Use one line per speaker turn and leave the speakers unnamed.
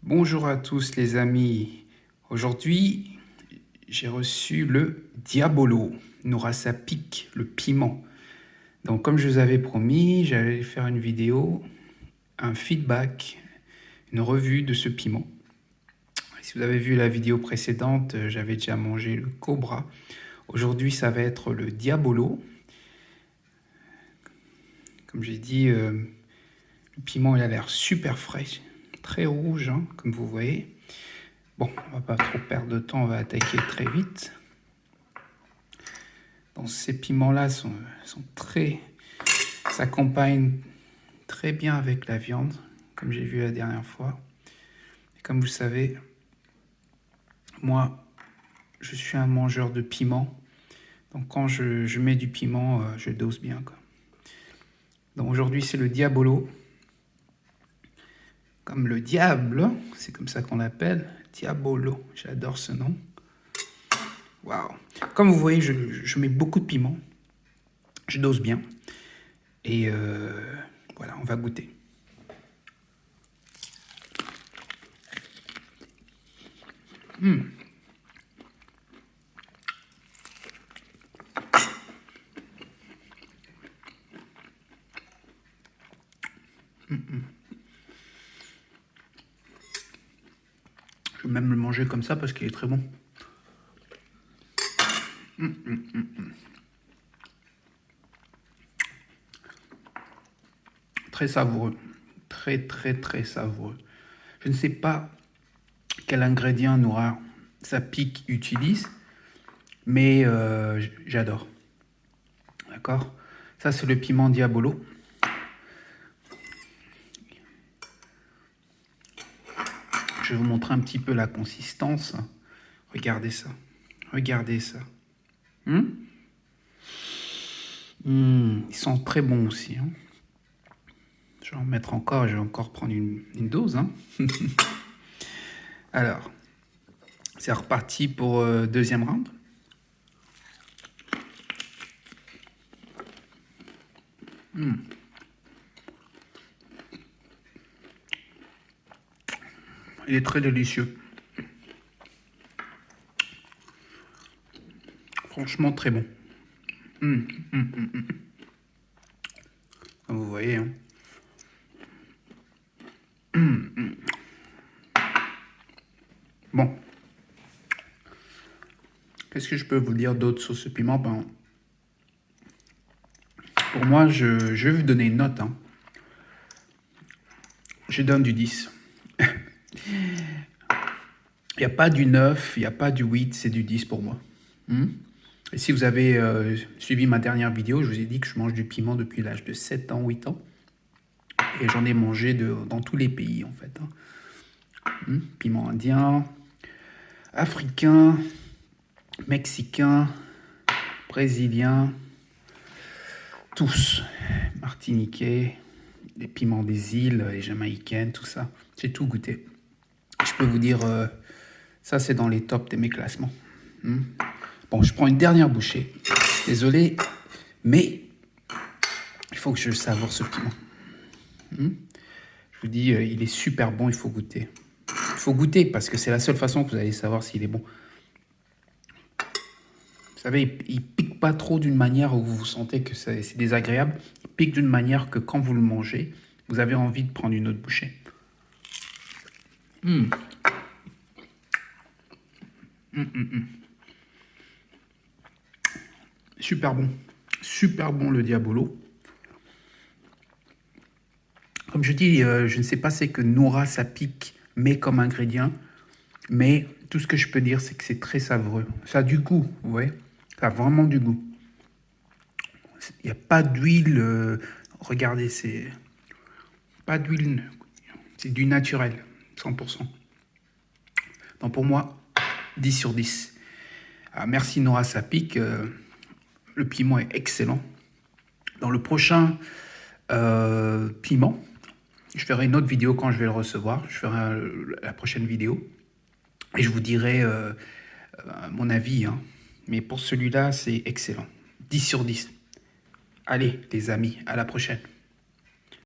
Bonjour à tous les amis. Aujourd'hui, j'ai reçu le Diabolo, Nourassa Peak, le piment. Donc comme je vous avais promis, j'allais faire une vidéo, un feedback, une revue de ce piment. Si vous avez vu la vidéo précédente, j'avais déjà mangé le Cobra. Aujourd'hui, ça va être le Diabolo. Comme j'ai dit, le piment il a l'air super frais, très rouge, hein, comme vous voyez. Bon, on va pas trop perdre de temps, on va attaquer très vite. Donc ces piments-là sont très... s'accompagnent très bien avec la viande, comme j'ai vu la dernière fois. Et comme vous savez, moi, je suis un mangeur de piment. Donc quand je mets du piment, je dose bien, quoi. Donc aujourd'hui, c'est le Diabolo. Comme le diable, c'est comme ça qu'on l'appelle, Diabolo. J'adore ce nom. Waouh! Comme vous voyez, je mets beaucoup de piment. Je dose bien. Et voilà, on va goûter. Je vais même le manger comme ça parce qu'il est très bon. Très savoureux. Très savoureux. Je ne sais pas quel ingrédient Nourassa Peak utilise, mais j'adore. D'accord? Ça, c'est le piment Diabolo. Je vais vous montrer un petit peu la consistance. Regardez ça. Regardez ça. Ils sont très bons aussi. Hein. Je vais en mettre encore. Je vais encore prendre une dose. Hein. Alors, c'est reparti pour deuxième round. Il est très délicieux. Franchement, très bon. Vous voyez, hein. Bon. Qu'est-ce que je peux vous dire d'autre sur ce piment? Ben, pour moi, je vais vous donner une note. Hein. Je donne du 10. Il n'y a pas du 9, il n'y a pas du 8, c'est du 10 pour moi. Et si vous avez suivi ma dernière vidéo, je vous ai dit que je mange du piment depuis l'âge de 7 ans, 8 ans. Et j'en ai mangé dans tous les pays, en fait. Hein. Piment indien, africain, mexicain, brésilien, tous. Martiniquais, les piments des îles, les jamaïcaines, tout ça. J'ai tout goûté. Je peux vous dire, ça c'est dans les tops de mes classements. Bon, je prends une dernière bouchée. Désolé, mais il faut que je savoure ce piment. Je vous dis, il est super bon, il faut goûter. Il faut goûter parce que c'est la seule façon que vous allez savoir s'il est bon. Vous savez, il pique pas trop d'une manière où vous sentez que c'est désagréable. Il pique d'une manière que quand vous le mangez, vous avez envie de prendre une autre bouchée. Super bon le Diabolo. Comme je dis, je ne sais pas c'est que Nourassa Peak met comme ingrédient, mais tout ce que je peux dire, c'est que c'est très savoureux. Ça a du goût, vous voyez, ça a vraiment du goût. Il n'y a pas d'huile, regardez, c'est pas d'huile, c'est du naturel, 100%. Donc pour moi, 10 sur 10. Alors merci Nourassa Peak, le piment est excellent. Dans le prochain piment, je ferai une autre vidéo quand je vais le recevoir. Je ferai la prochaine vidéo. Et je vous dirai mon avis. Hein. Mais pour celui-là, c'est excellent. 10 sur 10. Allez, les amis, à la prochaine.